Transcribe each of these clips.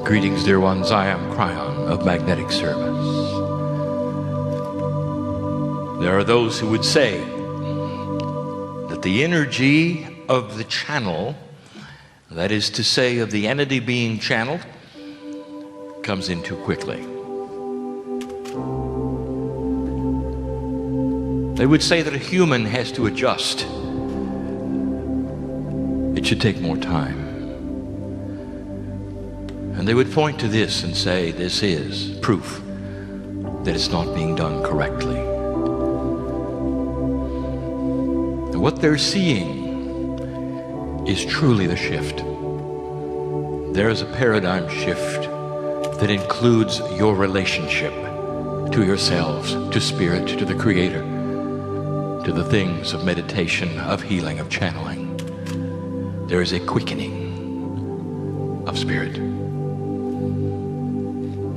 Greetings, dear ones. I am Kryon of Magnetic Service. There are those who would say that the energy of the channel, that is to say of the entity being channeled, comes in too quickly. They would say that a human has to adjust. It should take more time. And they would point to this and say, this is proof that it's not being done correctly. And what they're seeing is truly the shift. There is a paradigm shift that includes your relationship to yourselves, to Spirit, to the Creator, to the things of meditation, of healing, of channeling. There is a quickening of Spirit.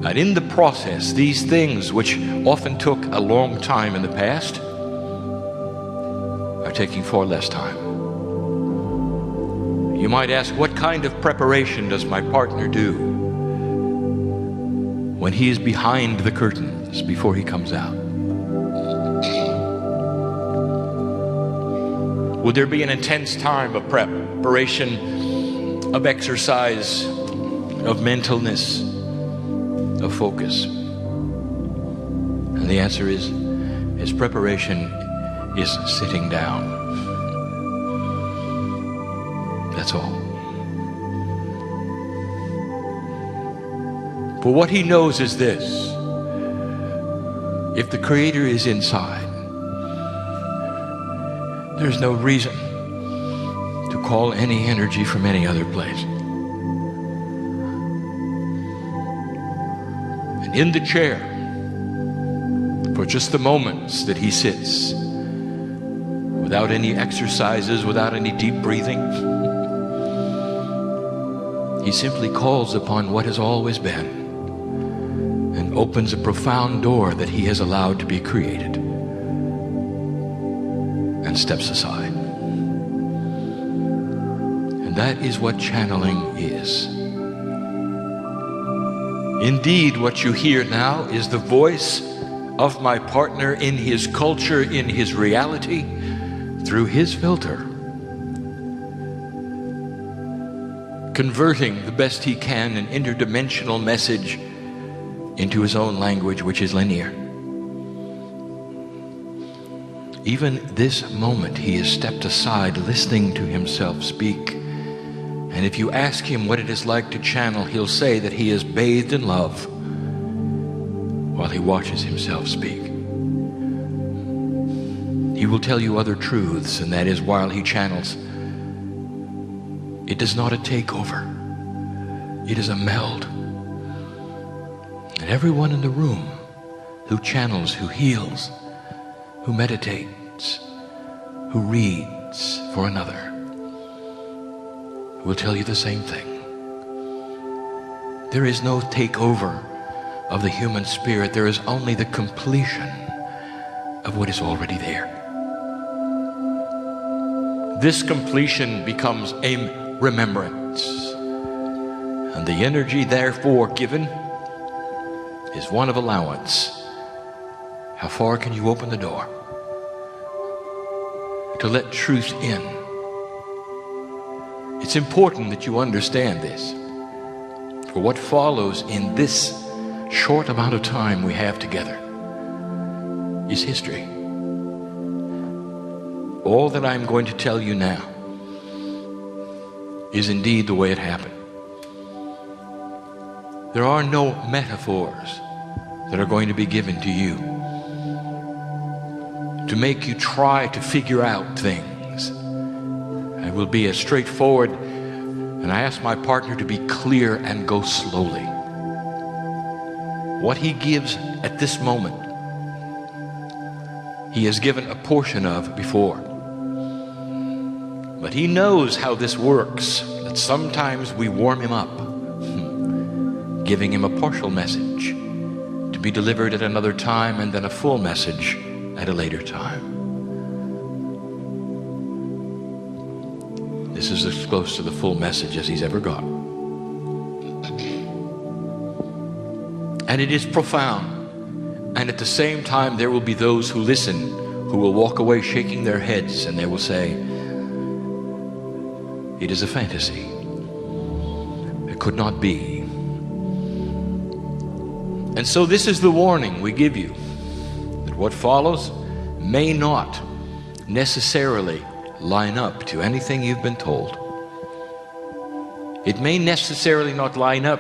And in the process, these things which often took a long time in the past are taking far less time. You might ask, what kind of preparation does my partner do when he is behind the curtains before he comes out? Would there be an intense time of preparation, of exercise, of mentalness, of focus? And the answer is, his preparation is sitting down. That's all. For what he knows is this: if the Creator is inside, there's no reason to call any energy from any other place. In the chair, for just the moments that he sits, without any exercises, without any deep breathing, he simply calls upon what has always been and opens a profound door that he has allowed to be created and steps aside. And that is what channeling is. Indeed, what you hear now is the voice of my partner in his culture, in his reality, through his filter, converting the best he can an interdimensional message into his own language, which is linear. Even this moment, he has stepped aside, listening to himself speak. And if you ask him what it is like to channel, he'll say that he is bathed in love while he watches himself speak. He will tell you other truths, and that is, while he channels, it is not a takeover. It is a meld. And everyone in the room who channels, who heals, who meditates, who reads for another, will tell you the same thing. There is no takeover of the human spirit. There is only the completion of what is already there. This completion becomes a remembrance, and the energy therefore given is one of allowance. How far can you open the door to let truth in? It's important that you understand this, for what follows in this short amount of time we have together is history. All that I'm going to tell you now is indeed the way it happened. There are no metaphors that are going to be given to you to make you try to figure out things. I will be as straightforward, and I ask my partner to be clear and go slowly. What he gives at this moment, he has given a portion of before. But he knows how this works, that sometimes we warm him up, giving him a partial message to be delivered at another time, and then a full message at a later time. This is as close to the full message as he's ever got. And it is profound. And at the same time, there will be those who listen, who will walk away shaking their heads, and they will say, it is a fantasy. It could not be. And so this is the warning we give you, that what follows may not necessarily line up to anything you've been told. It may necessarily not line up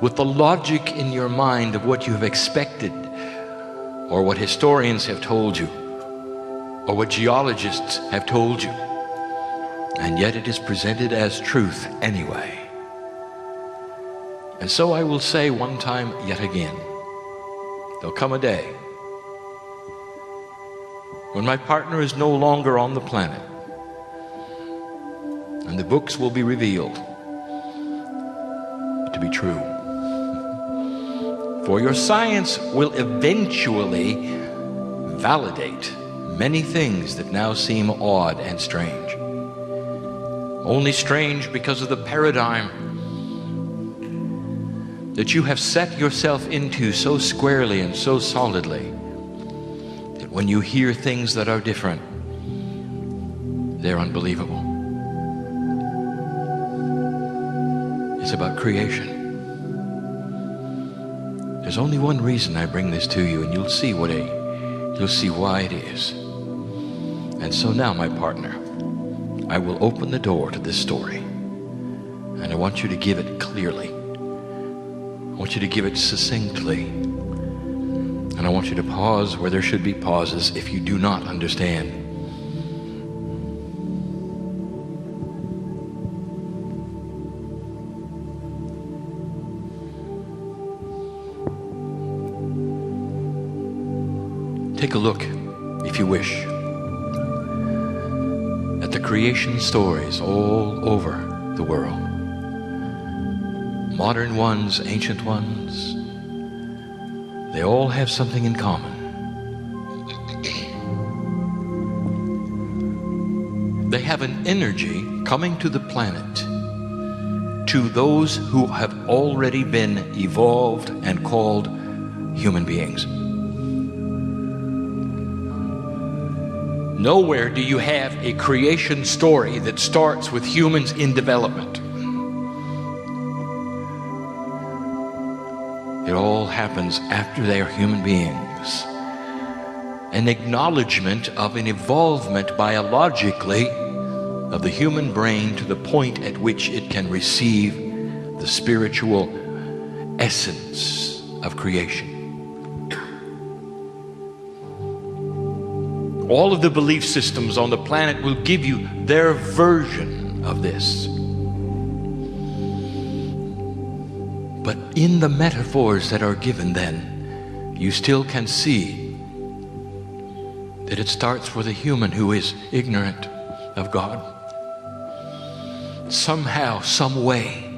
with the logic in your mind of what you have expected, or what historians have told you, or what geologists have told you. And yet it is presented as truth anyway. And so I will say one time yet again, there'll come a day when my partner is no longer on the planet, and the books will be revealed to be true. For your science will eventually validate many things that now seem odd and strange. Only strange because of the paradigm that you have set yourself into so squarely and so solidly, that when you hear things that are different, they're unbelievable. It's about creation. There's only one reason I bring this to you, and you'll see why it is. And so now, my partner, I will open the door to this story, and I want you to give it clearly. I want you to give it succinctly, and I want you to pause where there should be pauses if you do not understand. Take a look, if you wish, at the creation stories all over the world. Modern ones, ancient ones, they all have something in common. They have an energy coming to the planet to those who have already been evolved and called human beings. Nowhere do you have a creation story that starts with humans in development. It all happens after they are human beings. An acknowledgement of an evolvement biologically of the human brain to the point at which it can receive the spiritual essence of creation. All of the belief systems on the planet will give you their version of this. But in the metaphors that are given then, you still can see that it starts with a human who is ignorant of God. Somehow, some way,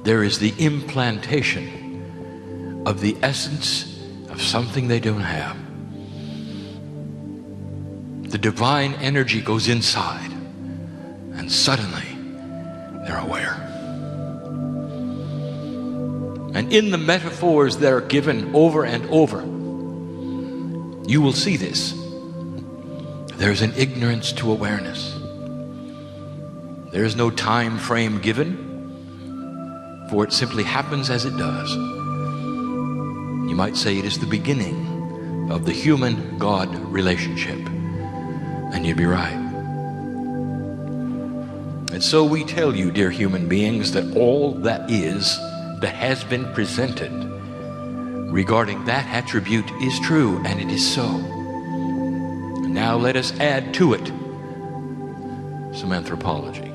there is the implantation of the essence of something they don't have. The divine energy goes inside, and suddenly they're aware. And in the metaphors that are given over and over, you will see this. There's an ignorance to awareness. There is no time frame given, for it simply happens as it does. You might say it is the beginning of the human-God relationship. And you'd be right. And so we tell you, dear human beings, that all that has been presented regarding that attribute is true, and it is so. Now let us add to it some anthropology.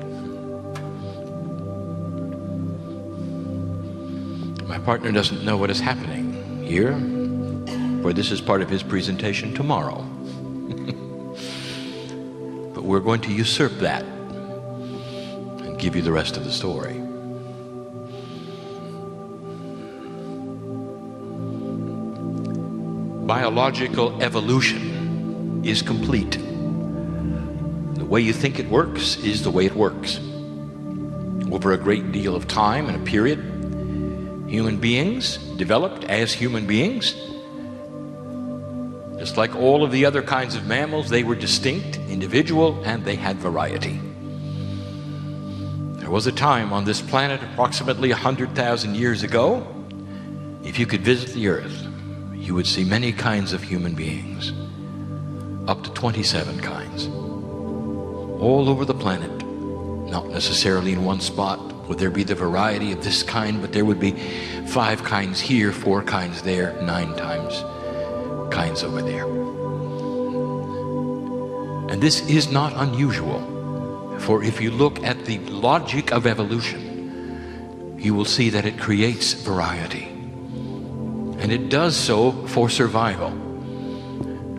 My partner doesn't know what is happening here, for this is part of his presentation tomorrow. But we're going to usurp that and give you the rest of the story. Biological evolution is complete. The way you think it works is the way it works. Over a great deal of time and a period, Human beings developed as human beings. Just like all of the other kinds of mammals, they were distinct, individual, and they had variety. There was a time on this planet approximately 100,000 years ago, if you could visit the earth, you would see many kinds of human beings, up to 27 kinds, all over the planet. Not necessarily in one spot would there be the variety of this kind, but there would be 5 kinds here, 4 kinds there, 9 times kinds over there. And this is not unusual, for if you look at the logic of evolution, you will see that it creates variety. And it does so for survival,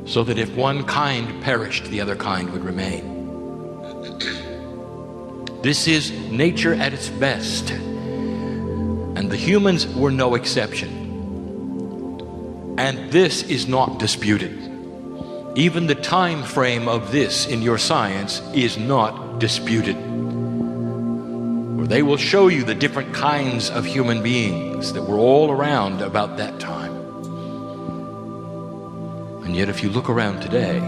so that if one kind perished, the other kind would remain. This is nature at its best, and the humans were no exception. And this is not disputed. Even the time frame of this in your science is not disputed. For they will show you the different kinds of human beings that were all around about that time. And yet if you look around today,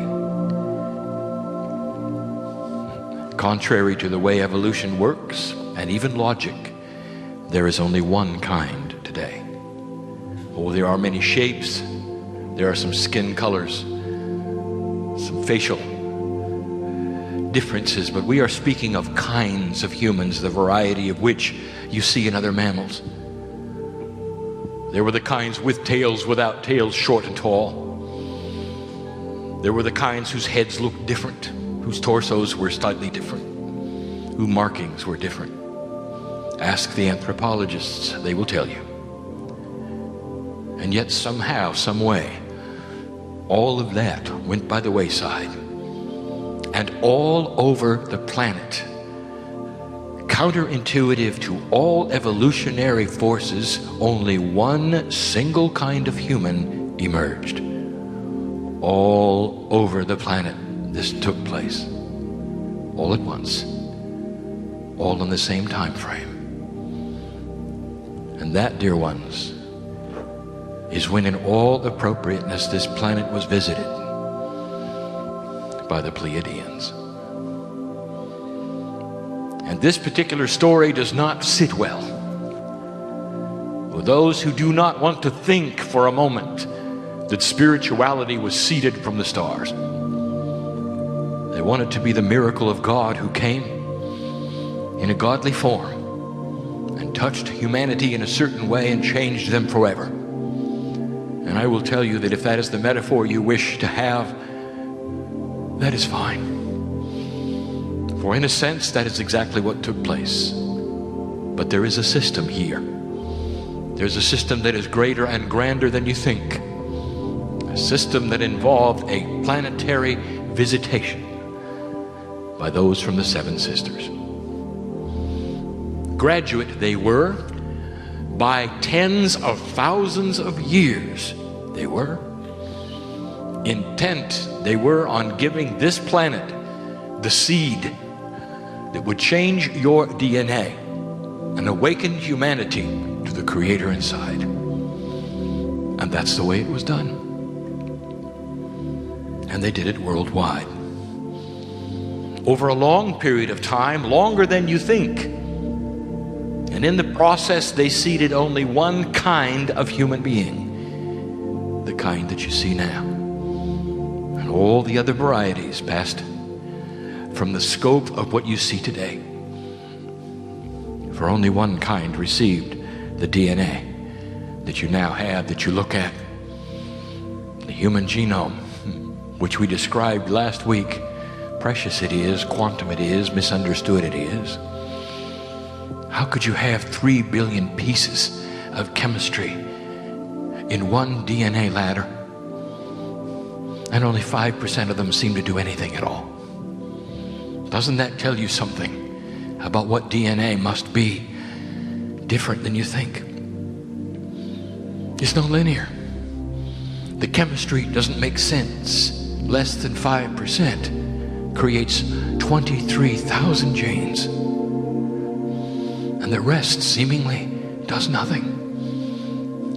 contrary to the way evolution works, and even logic, there is only one kind today. Oh, there are many shapes, there are some skin colors, some facial differences, but we are speaking of kinds of humans, the variety of which you see in other mammals. There were the kinds with tails, without tails, short and tall. There were the kinds whose heads looked different, whose torsos were slightly different, whose markings were different. Ask the anthropologists, they will tell you. And yet somehow, some way, all of that went by the wayside. And all over the planet, counterintuitive to all evolutionary forces, only one single kind of human emerged. All over the planet, this took place. All at once. All in the same time frame. And that, dear ones, is when in all appropriateness this planet was visited by the Pleiadians. And this particular story does not sit well with those who do not want to think for a moment that spirituality was seeded from the stars. They want it to be the miracle of God who came in a godly form and touched humanity in a certain way and changed them forever. And I will tell you that if that is the metaphor you wish to have, that is fine. For in a sense, that is exactly what took place. But there is a system here. There's a system that is greater and grander than you think. A system that involved a planetary visitation by those from the Seven Sisters. Graduate they were by tens of thousands of years. They were intent. They were on giving this planet the seed that would change your DNA and awaken humanity to the Creator inside. And that's the way it was done. And they did it worldwide. Over a long period of time, longer than you think. And in the process, they seeded only one kind of human being. The kind that you see now. And all the other varieties passed from the scope of what you see today. For only one kind received the DNA that you now have, that you look at. The human genome, which we described last week. Precious it is, quantum it is, misunderstood it is. How could you have 3 billion pieces of chemistry in one DNA ladder, and only 5% of them seem to do anything at all? Doesn't that tell you something about what DNA must be different than you think? It's not linear. The chemistry doesn't make sense. Less than 5% creates 23,000 genes. And the rest seemingly does nothing.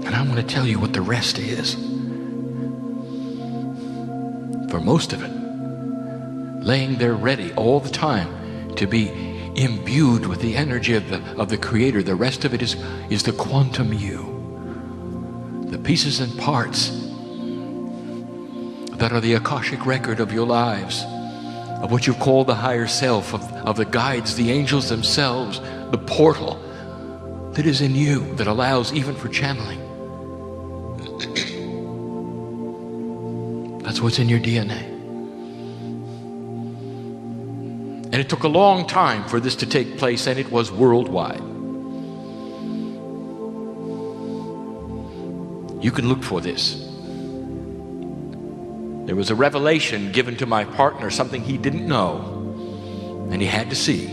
And I want to tell you what the rest is. For most of it, laying there ready all the time to be imbued with the energy of the Creator. The rest of it is the quantum you. The pieces and parts that are the Akashic record of your lives, of what you call the higher self, of the guides, the angels themselves, the portal that is in you that allows even for channeling. That's what's in your DNA. And it took a long time for this to take place, and it was worldwide. You can look for this. There was a revelation given to my partner, something he didn't know, and he had to see,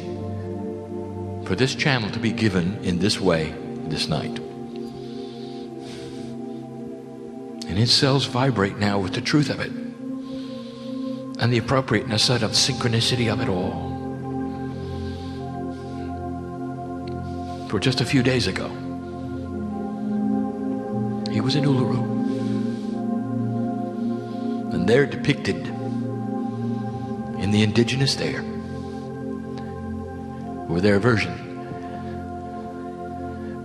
for this channel to be given in this way this night. And his cells vibrate now with the truth of it and the appropriateness of the synchronicity of it all. For just a few days ago, he was in Uluru, and there depicted in the indigenous there were their version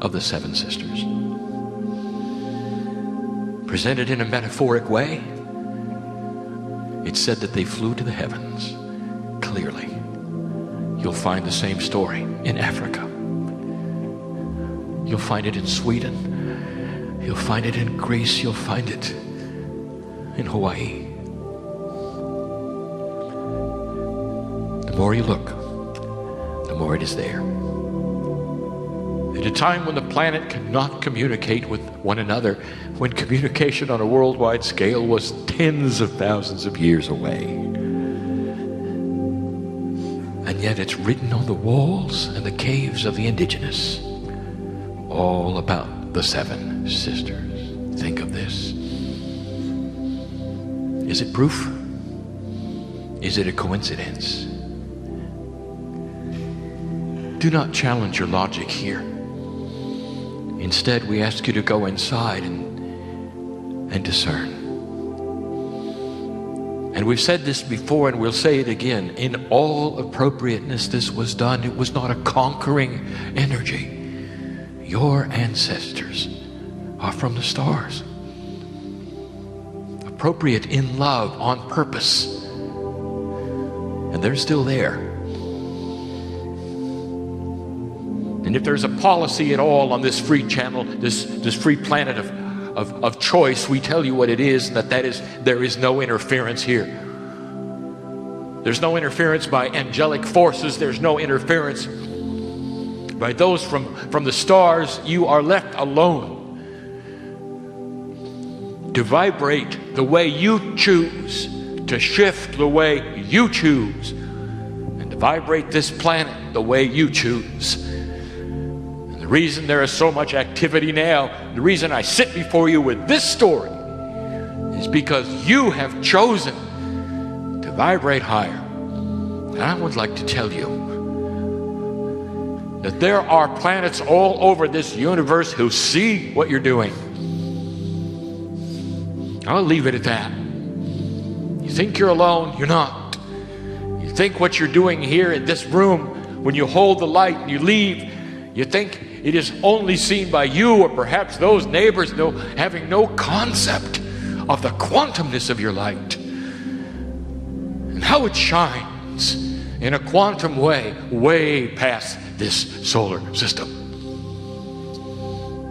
of the seven sisters. Presented in a metaphoric way, it said that they flew to the heavens. Clearly, you'll find the same story in Africa. You'll find it in Sweden. You'll find it in Greece. You'll find it in Hawaii. The more you look, the more it is there. At a time when the planet cannot communicate with one another, when communication on a worldwide scale was tens of thousands of years away. And yet it's written on the walls and the caves of the indigenous, all about the seven sisters. Think of this. Is it proof? Is it a coincidence? Do not challenge your logic here. Instead, we ask you to go inside and discern. And we've said this before, and we'll say it again. In all appropriateness, this was done. It was not a conquering energy. Your ancestors are from the stars. Appropriate in love, on purpose. And they're still there. And if there's a policy at all on this free channel, this free planet of choice, we tell you what it is, that is, there is no interference here. There's no interference by angelic forces. There's no interference by those from the stars. You are left alone to vibrate the way you choose, to shift the way you choose, and to vibrate this planet the way you choose. And the reason there is so much activity now, the reason I sit before you with this story, is because you have chosen to vibrate higher. And I would like to tell you that there are planets all over this universe who see what you're doing. I'll leave it at that. You think you're alone, you're not. You think what you're doing here in this room, when you hold the light and you leave, you think it is only seen by you or perhaps those neighbors having no concept of the quantumness of your light and how it shines in a quantum way past this solar system.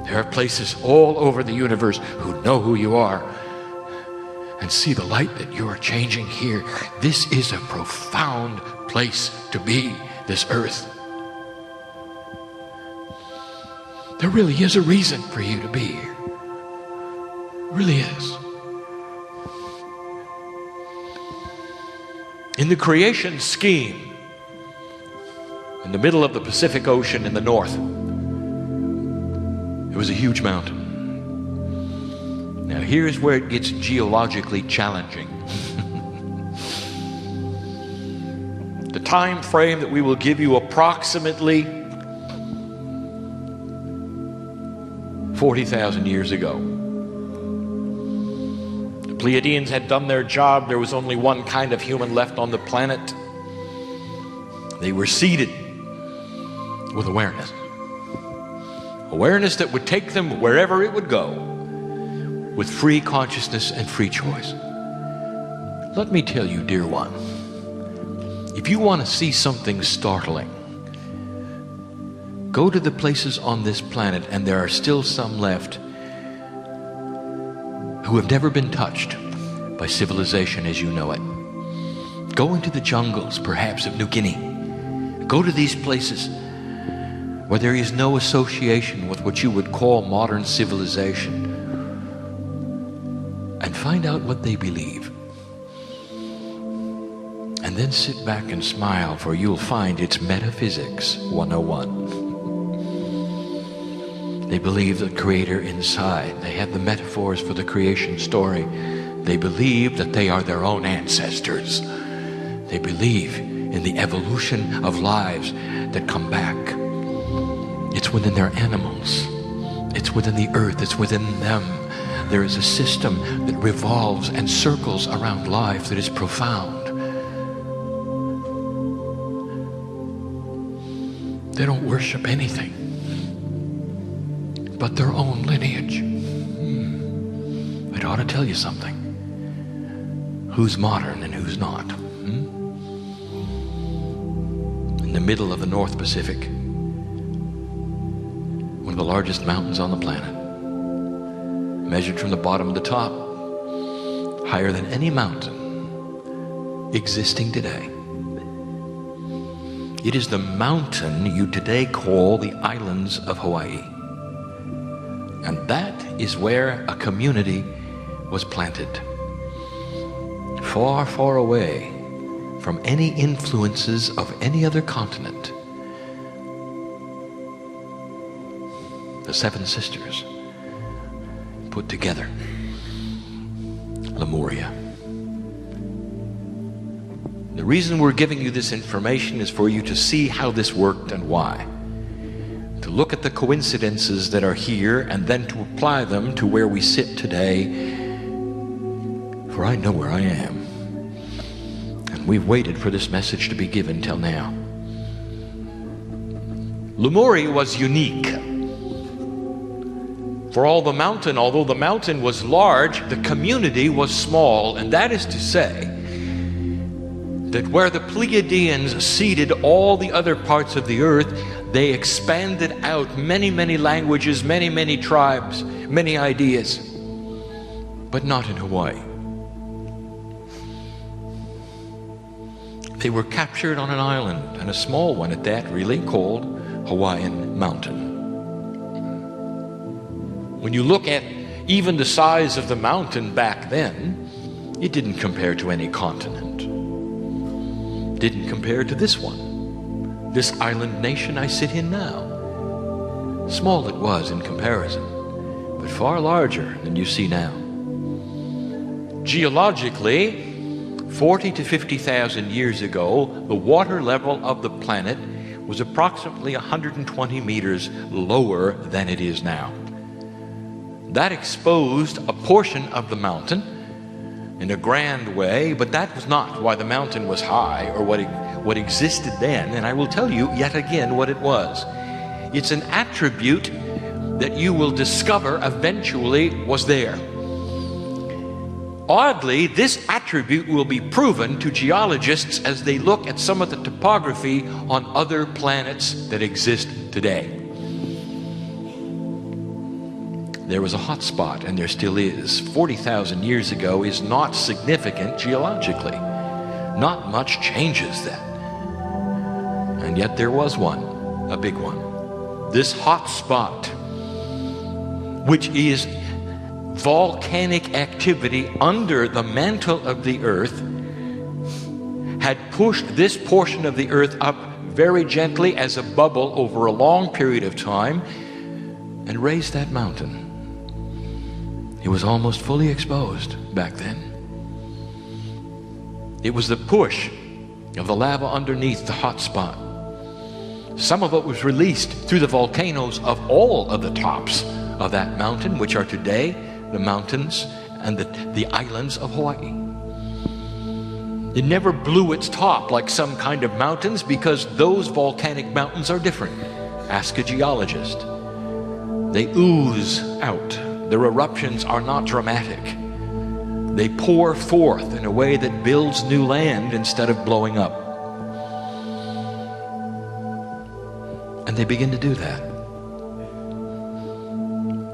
There are places all over the universe who know who you are and see the light that you are changing here. This is a profound place to be, this earth. There really is a reason for you to be here. It really is. In the creation scheme, in the middle of the Pacific Ocean in the north, there was a huge mountain. Now here's where it gets geologically challenging. The time frame that we will give you, approximately 40,000 years ago. The Pleiadians had done their job. There was only one kind of human left on the planet. They were seeded with awareness. Awareness that would take them wherever it would go, with free consciousness and free choice. Let me tell you, dear one, if you want to see something startling, go to the places on this planet, and there are still some left, who have never been touched by civilization as you know it. Go into the jungles, perhaps, of New Guinea. Go to these places where there is no association with what you would call modern civilization, and find out what they believe. And then sit back and smile, for you'll find it's Metaphysics 101. They believe the Creator inside. They have the metaphors for the creation story. They believe that they are their own ancestors. They believe in the evolution of lives that come back. It's within their animals. It's within the earth. It's within them. There is a system that revolves and circles around life that is profound. They don't worship anything but their own lineage. It ought to tell you something. Who's modern and who's not? In the middle of the North Pacific, one of the largest mountains on the planet, measured from the bottom to the top, higher than any mountain existing today. It is the mountain you today call the islands of Hawaii. And that is where a community was planted. Far, far away from any influences of any other continent. The Seven Sisters put together Lemuria. The reason we're giving you this information is for you to see how this worked and why. To look at the coincidences that are here and then to apply them to where we sit today. For I know where I am. And we've waited for this message to be given till now. Lemuria was unique. For all the mountain, although the mountain was large, the community was small. And that is to say, that where the Pleiadians seeded all the other parts of the earth, they expanded out many, many languages, many, many tribes, many ideas, but not in Hawaii. They were captured on an island, and a small one at that, really, called Hawaiian Mountain. When you look at even the size of the mountain back then, it didn't compare to any continent. Didn't compare to this one, this island nation I sit in now. Small it was in comparison, but far larger than you see now. Geologically, 40 to 50,000 years ago, the water level of the planet was approximately 120 meters lower than it is now. That exposed a portion of the mountain in a grand way, but that was not why the mountain was high or what existed then, and I will tell you yet again what it was. It's an attribute that you will discover eventually was there. Oddly, this attribute will be proven to geologists as they look at some of the topography on other planets that exist today. There was a hot spot, and there still is. 40,000 years ago is not significant geologically. Not much changes that. And yet there was one, a big one. This hot spot, which is volcanic activity under the mantle of the earth, had pushed this portion of the earth up very gently as a bubble over a long period of time and raised that mountain. It was almost fully exposed back then. It was the push of the lava underneath the hot spot. Some of it was released through the volcanoes of all of the tops of that mountain, which are today the mountains and the islands of Hawaii. It never blew its top like some kind of mountains, because those volcanic mountains are different. Ask a geologist. They ooze out. Their eruptions are not dramatic. They pour forth in a way that builds new land instead of blowing up. And they begin to do that.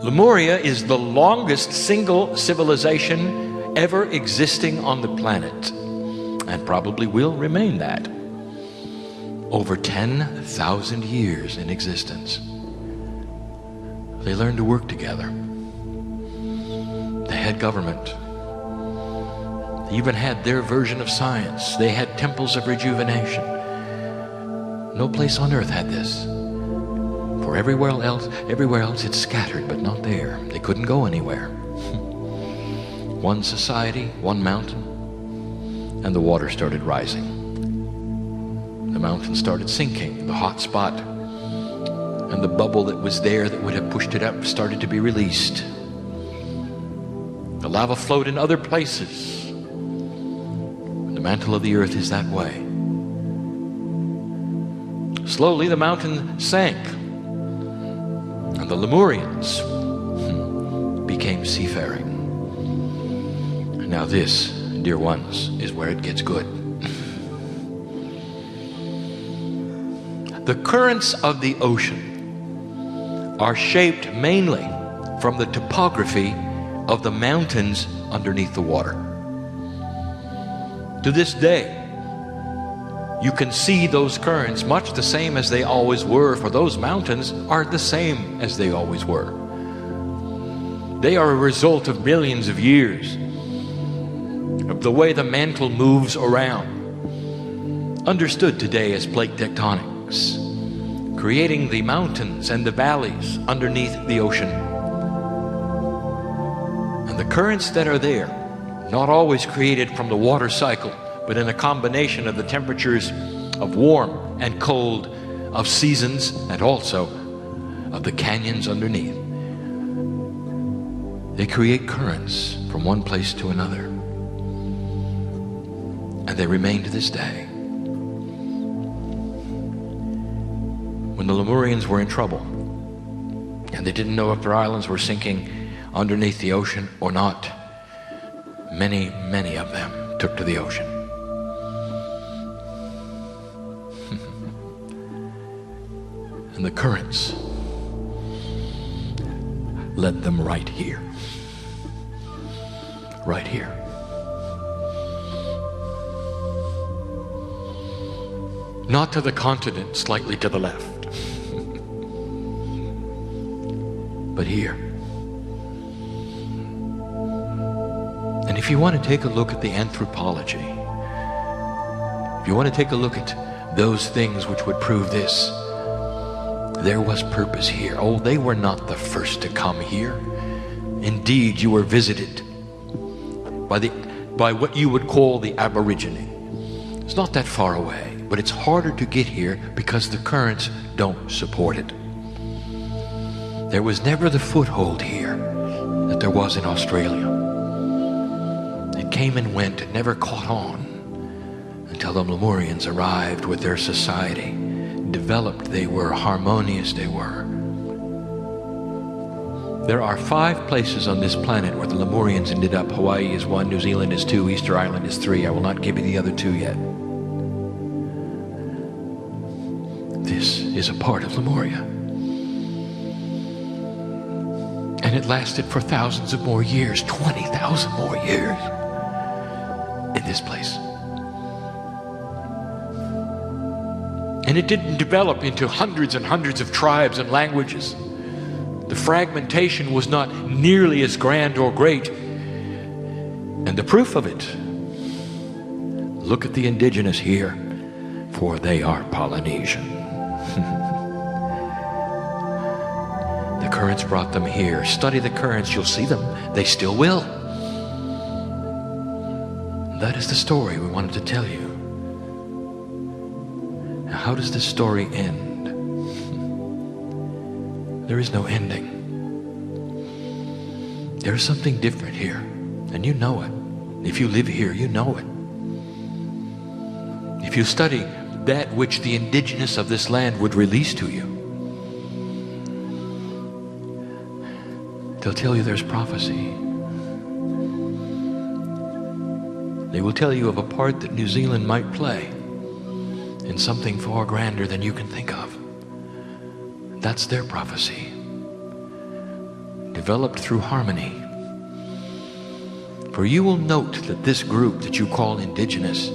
Lemuria is the longest single civilization ever existing on the planet, and probably will remain that. Over 10,000 years in existence. They learned to work together. They had government. They even had their version of science. They had temples of rejuvenation. No place on earth had this. For everywhere else it's scattered, but not there. They couldn't go anywhere. One society, one mountain, and the water started rising. The mountain started sinking, the hot spot, and the bubble that was there that would have pushed it up started to be released. The lava flowed in other places. The mantle of the earth is that way. Slowly the mountain sank, and the Lemurians became seafaring. And now this, dear ones, is where it gets good. The currents of the ocean are shaped mainly from the topography of the mountains underneath the water. To this day, you can see those currents much the same as they always were, for those mountains are the same as they always were. They are a result of millions of years of the way the mantle moves around, understood today as plate tectonics, creating the mountains and the valleys underneath the ocean. And the currents that are there, not always created from the water cycle, but in a combination of the temperatures of warm and cold, of seasons, and also of the canyons underneath. They create currents from one place to another. And they remain to this day. When the Lemurians were in trouble, and they didn't know if their islands were sinking underneath the ocean or not, many, many of them took to the ocean. And the currents led them right here. Right here. Not to the continent, slightly to the left, but here. And if you want to take a look at the anthropology, if you want to take a look at those things which would prove this, there was purpose here. Oh, they were not the first to come here. Indeed, you were visited by what you would call the Aborigine. It's not that far away, but it's harder to get here because the currents don't support it. There was never the foothold here that there was in Australia. It came and went, it never caught on until the Lemurians arrived with their society. Developed they were, harmonious they were. There are 5 places on this planet where the Lemurians ended up. Hawaii is 1, New Zealand is 2, Easter Island is 3. I will not give you the other 2 yet. This is a part of Lemuria. And it lasted for thousands of more years, 20,000 more years in this place. And it didn't develop into hundreds and hundreds of tribes and languages. The fragmentation was not nearly as grand or great. And the proof of it, look at the indigenous here, for they are Polynesian. The currents brought them here. Study the currents, you'll see them. They still will. That is the story we wanted to tell you. Now, how does this story end? There is no ending. There's something different here, and you know it. If you live here, you know it. If you study that which the indigenous of this land would release to you, they'll tell you there's prophecy. They will tell you of a part that New Zealand might play in something far grander than you can think of. That's their prophecy, developed through harmony. For you will note that this group that you call indigenous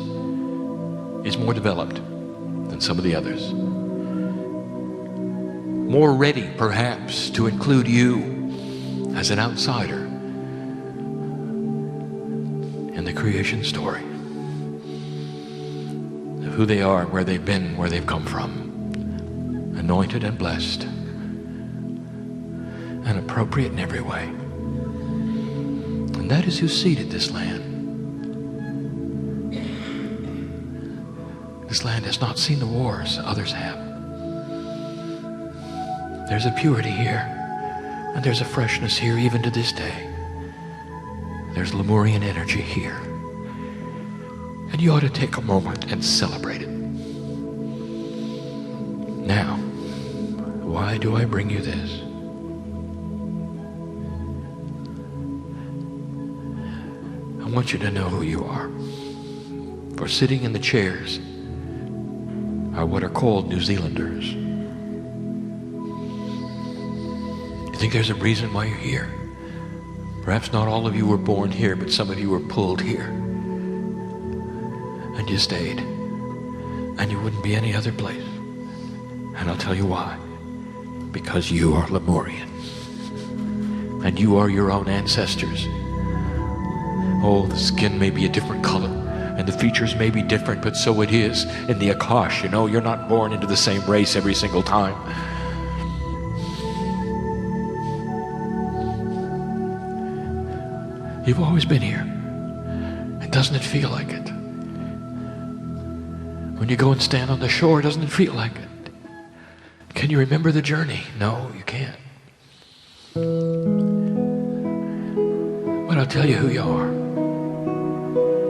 is more developed than some of the others. More ready, perhaps, to include you as an outsider in the creation story of who they are, where they've been, where they've come from. Anointed and blessed and appropriate in every way. And that is who seeded this land. This land has not seen the wars others have. There's a purity here, and there's a freshness here even to this day. There's Lemurian energy here. And you ought to take a moment and celebrate it. Now, why do I bring you this? I want you to know who you are. For sitting in the chairs are what are called New Zealanders. You think there's a reason why you're here? Perhaps not all of you were born here, but some of you were pulled here. And you stayed. And you wouldn't be any other place. And I'll tell you why. Because you are Lemurian. And you are your own ancestors. Oh, the skin may be a different color, and the features may be different, but so it is in the Akash. You know, you're not born into the same race every single time. You've always been here. And doesn't it feel like it? When you go and stand on the shore, doesn't it feel like it? Can you remember the journey? No, you can't. But I'll tell you who you are.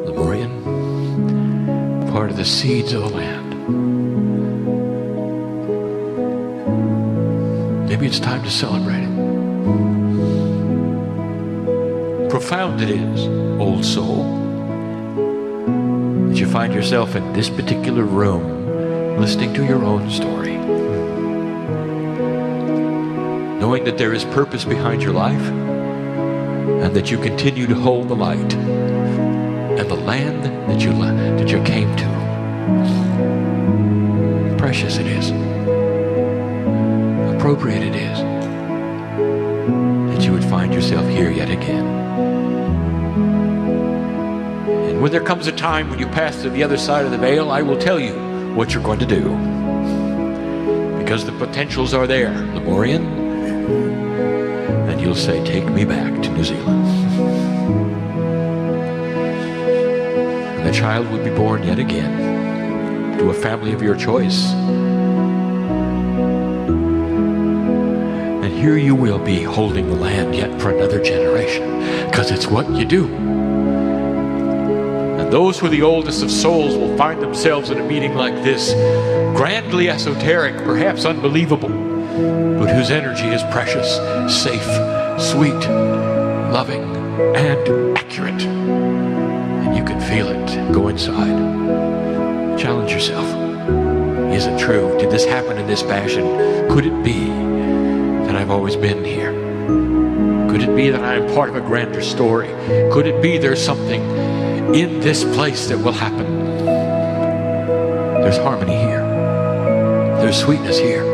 Lemurian, part of the seeds of the land. Maybe it's time to celebrate it. Profound it is, old soul, that you find yourself in this particular room listening to your own story, knowing that there is purpose behind your life and that you continue to hold the light and the land that you came to. Precious it is, appropriate it is that you would find yourself here yet again. And when there comes a time when you pass to the other side of the veil, I will tell you what you're going to do, because the potentials are there, Lemurian, and you'll say, take me back to New Zealand. And the child would be born yet again to a family of your choice. And here you will be holding the land yet for another generation, because it's what you do. And those who are the oldest of souls will find themselves in a meeting like this, grandly esoteric, perhaps unbelievable, but whose energy is precious, safe, sweet, loving, and accurate. And you can feel it go inside. Challenge yourself. Is it true? Did this happen in this fashion? Could it be that I've always been here? Could it be that I am part of a grander story? Could it be there's something in this place that will happen? There's harmony here. There's sweetness here.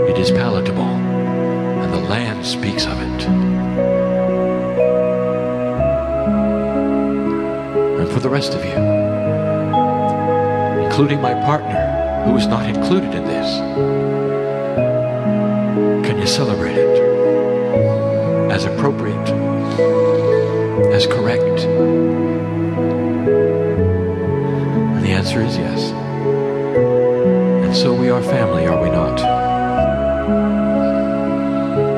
It is palatable, and the land speaks of it. And for the rest of you, including my partner, who is not included in this, can you celebrate it as appropriate, as correct? And the answer is yes. And so we are family, are we not?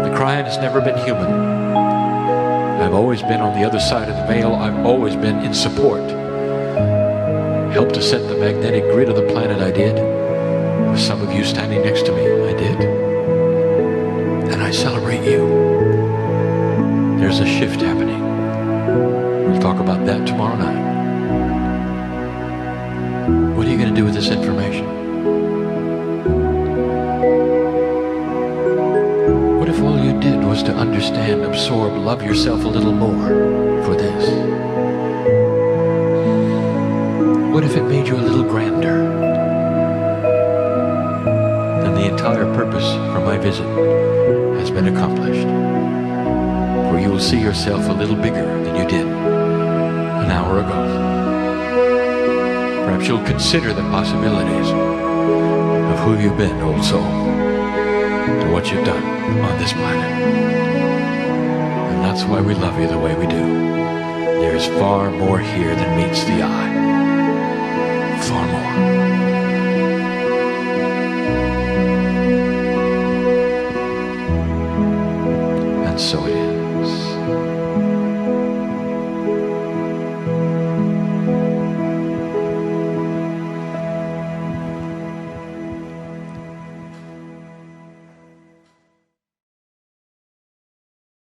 The Kryon has never been human. I've always been on the other side of the veil. I've always been in support. Helped to set the magnetic grid of the planet, I did. With some of you standing next to me, I did. And I celebrate you. There's a shift happening. We'll talk about that tomorrow night. What are you going to do with this information? What if all you did was to understand, absorb, love yourself a little more for this? What if it made you a little grander? Then the entire purpose for my visit has been accomplished. For you will see yourself a little bigger than you did an hour ago. Perhaps you'll consider the possibilities of who you've been, old soul, and what you've done on this planet. And that's why we love you the way we do. There's far more here than meets the eye. Far more.